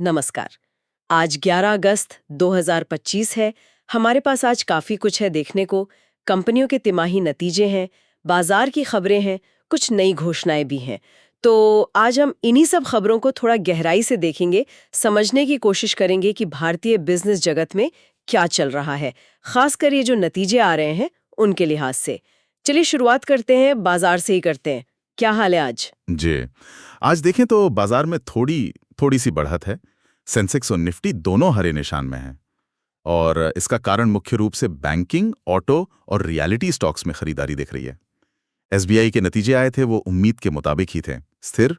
नमस्कार। आज 11 अगस्त 2025 है। हमारे पास आज काफ़ी कुछ है देखने को। कंपनियों के तिमाही नतीजे हैं, बाजार की खबरें हैं, कुछ नई घोषणाएं भी हैं। तो आज हम इन्हीं सब खबरों को थोड़ा गहराई से देखेंगे, समझने की कोशिश करेंगे कि भारतीय बिजनेस जगत में क्या चल रहा है, खासकर ये जो नतीजे आ रहे हैं उनके लिहाज से। चलिए शुरुआत करते हैं, बाजार से ही करते हैं। क्या हाल है आज? जी। आज देखें तो बाजार में थोड़ी थोड़ी सी बढ़त है। सेंसेक्स और निफ्टी दोनों हरे निशान में हैं और इसका कारण मुख्य रूप से बैंकिंग, ऑटो और रियलिटी स्टॉक्स में खरीदारी दिख रही है। एसबीआई के नतीजे आए थे, वो उम्मीद के मुताबिक ही थे, स्थिर।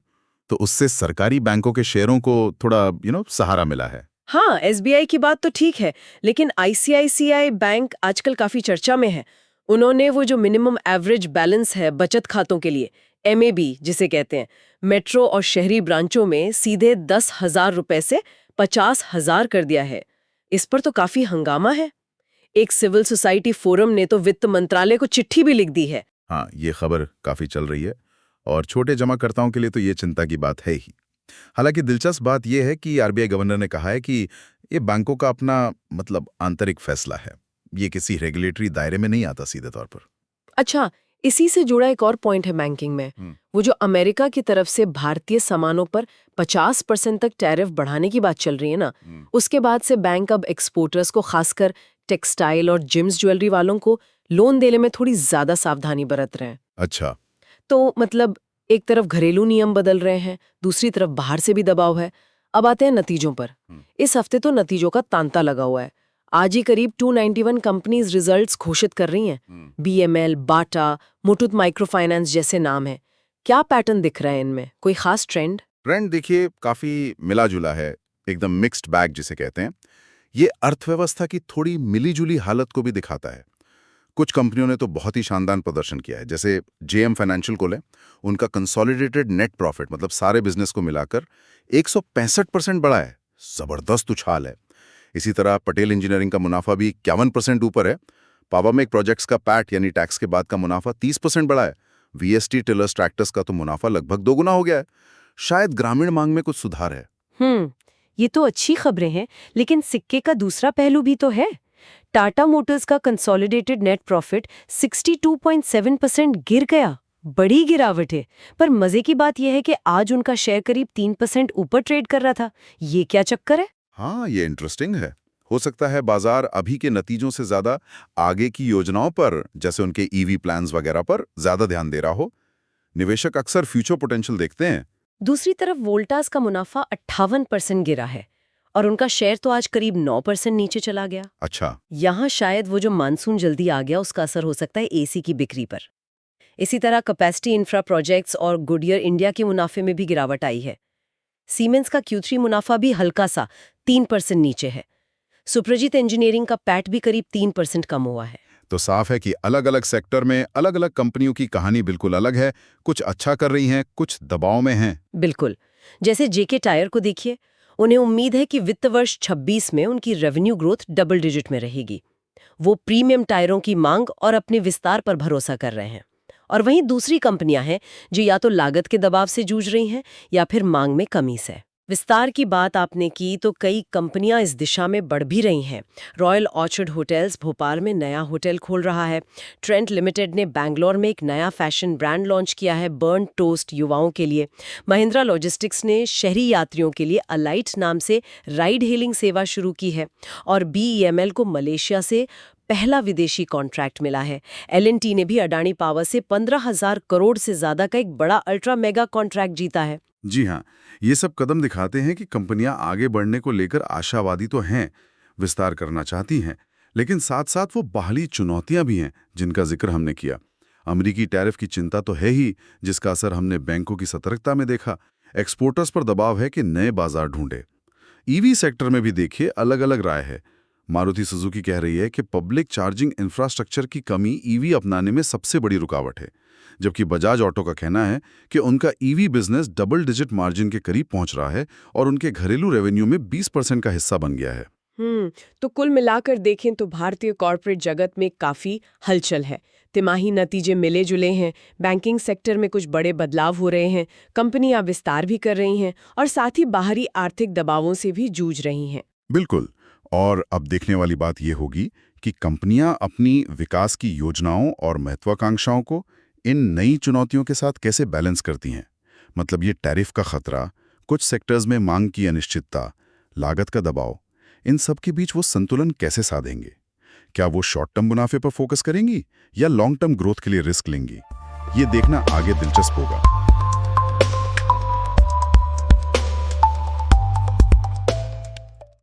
तो उससे सरकारी बैंकों के शेयरों को थोड़ा सहारा मिला है। हाँ, एसबीआई की बात तो ठीक है, लेकिन आईसीआईसीआई बैंक आजकल काफी चर्चा में है। उन्होंने वो जो मिनिमम एवरेज बैलेंस है बचत खातों के लिए, एमएबी जिसे कहते हैं, मेट्रो और शहरी ब्रांचों में सीधे 10,000 रुपए से 50,000 कर दिया है। इस पर तो काफी हंगामा है। एक सिविल सोसाइटी फोरम ने तो वित्त मंत्रालय को चिट्ठी भी लिख दी है। हाँ, ये खबर काफी चल रही है और छोटे जमाकर्ताओं के लिए तो ये चिंता की बात है ही। हालांकि दिलचस्प बात यह है कि आरबीआई गवर्नर ने कहा है कि ये बैंकों का अपना आंतरिक फैसला है। ये किसी रेगुलेटरी दायरे में नहीं आता सीधे तौर पर। अच्छा, इसी से जुड़ा एक और पॉइंट है बैंकिंग में। वो जो अमेरिका की तरफ से भारतीय सामानों पर 50% तक टैरिफ बढ़ाने की बात चल रही है ना, उसके बाद से बैंक अब एक्सपोर्टर्स को, खासकर टेक्सटाइल और जिम्स ज्वेलरी वालों को लोन देने में थोड़ी ज्यादा सावधानी बरत रहे हैं। अच्छा। तो एक तरफ घरेलू नियम बदल रहे हैं, दूसरी तरफ बाहर से भी दबाव है। अब आते हैं नतीजों पर। इस हफ्ते तो नतीजों का तांता लगा हुआ है। आज ही करीब 291 कंपनीज रिजल्ट्स घोषित कर रही हैं। बीएमएल, बाटा, मुथूट माइक्रोफाइनेंस जैसे नाम हैं। क्या पैटर्न दिख रहा है इनमें? कोई खास ट्रेंड? ट्रेंड देखिए काफी मिला जुला है, एकदम मिक्स्ड बैग जिसे कहते हैं। ये अर्थव्यवस्था की थोड़ी मिली-जुली हालत को भी दिखाता है। कुछ कंपनियों ने तो बहुत ही शानदार प्रदर्शन किया है, जैसे जेएम फाइनेंशियल को लें। उनका कंसोलिडेटेड नेट प्रॉफिट सारे बिजनेस को मिलाकर 165% बढ़ा है। जबरदस्त उछाल है। इसी तरह पटेल इंजीनियरिंग का मुनाफा भी 51% ऊपर है। पावामेक प्रोजेक्ट्स का पैट यानी टैक्स के बाद का मुनाफा 30% बढ़ा है। वीएसटी टिलर्स ट्रैक्टर्स का तो मुनाफा लगभग दोगुना हो गया है। शायद ग्रामीण मांग में कुछ सुधार है। ये तो अच्छी खबरें हैं, लेकिन सिक्के का दूसरा पहलू भी तो है। टाटा मोटर्स का कंसोलिडेटेड नेट प्रॉफिट 62.7% गिर गया। बड़ी गिरावट है। पर मजे की बात यह है कि आज उनका शेयर करीब 3% ऊपर ट्रेड कर रहा था। ये क्या चक्कर है? हाँ, ये इंटरेस्टिंग है। हो सकता है बाजार अभी के नतीजों से ज्यादा आगे की योजनाओं पर, जैसे उनके ईवी प्लान्स वगैरह पर ज्यादा ध्यान दे रहा हो। निवेशक अक्सर फ्यूचर पोटेंशियल देखते हैं। दूसरी तरफ वोल्टास का मुनाफा 58% गिरा है और उनका शेयर तो आज करीब 9% नीचे चला गया। अच्छा। यहाँ शायद वो जो मानसून जल्दी आ गया उसका असर हो सकता है एसी की बिक्री पर। इसी तरह कैपेसिटी इंफ्रा प्रोजेक्ट्स और गुडियर इंडिया के मुनाफे में भी गिरावट आई है। सीमेंस का Q3 मुनाफा भी हल्का सा 3% नीचे है। सुप्रजीत इंजीनियरिंग का पैट भी करीब 3% कम हुआ है। तो साफ है कि अलग अलग सेक्टर में अलग अलग कंपनियों की कहानी बिल्कुल अलग है। कुछ अच्छा कर रही हैं, कुछ दबाव में हैं। बिल्कुल। जैसे जेके टायर को देखिए, उन्हें उम्मीद है कि वित्त वर्ष 26 में उनकी रेवेन्यू ग्रोथ डबल डिजिट में रहेगी। वो प्रीमियम टायरों की मांग और अपने विस्तार पर भरोसा कर रहे हैं। और वहीं दूसरी कंपनियां हैं जो या तो लागत के दबाव से जूझ रही हैं या फिर मांग में कमी से। विस्तार की बात आपने की तो कई कंपनियां इस दिशा में बढ़ भी रही हैं। रॉयल ऑर्चर्ड होटल्स भोपाल में नया होटल खोल रहा है। ट्रेंट लिमिटेड ने बैंगलोर में एक नया फैशन ब्रांड लॉन्च किया है, बर्न टोस्ट युवाओं के लिए। महिंद्रा लॉजिस्टिक्स ने शहरी यात्रियों के लिए अलाइट नाम से राइड हेलिंग सेवा शुरू की है। और बीईएमएल को मलेशिया से पहला विदेशी कॉन्ट्रैक्ट मिला है। एलएनटी ने भी अडानी पावर से 15,000 करोड़ से ज्यादा का एक बड़ा अल्ट्रा मेगा कॉन्ट्रैक्ट जीता है। जी हाँ, ये सब कदम दिखाते हैं कि कंपनियां आगे बढ़ने को लेकर आशावादी तो हैं, विस्तार करना चाहती हैं, लेकिन साथ साथ वो बाहरी चुनौतियां भी हैं जिनका जिक्र हमने किया। अमेरिकी टैरिफ की चिंता तो है ही, जिसका असर हमने बैंकों की सतर्कता में देखा। एक्सपोर्टर्स पर दबाव है कि नए बाजार ढूंढे। ईवी सेक्टर में भी देखिए अलग अलग राय है। मारुति सुजुकी कह रही है कि पब्लिक चार्जिंग इंफ्रास्ट्रक्चर की कमी ईवी अपनाने में सबसे बड़ी रुकावट है, जबकि बजाज ऑटो का कहना है कि उनका EV business double digit margin के करीब पहुंच रहा है और उनके घरेलू रेवेन्यू में 20% का हिस्सा बन गया है। तो कुल मिलाकर देखें तो भारतीय कॉर्पोरेट जगत में काफी हलचल है। तिमाही नतीजे मिले जुले हैं, बैंकिंग सेक्टर में कुछ बड़े बदलाव हो रहे हैं, कंपनियां विस्तार भी कर रही हैं और साथ ही बाहरी आर्थिक दबावों से भी जूझ रही हैं। बिल्कुल। और अब देखने वाली बात ये होगी कि कंपनियां अपनी विकास की योजनाओं और महत्वाकांक्षाओं को इन नई चुनौतियों के साथ कैसे बैलेंस करती हैं। मतलब ये टैरिफ का खतरा, कुछ सेक्टर्स में मांग की अनिश्चितता, लागत का दबाव, इन सब के बीच वो संतुलन कैसे साधेंगे। क्या वो शॉर्ट टर्म मुनाफे पर फोकस करेंगी या लॉन्ग टर्म ग्रोथ के लिए रिस्क लेंगी? ये देखना आगे दिलचस्प होगा।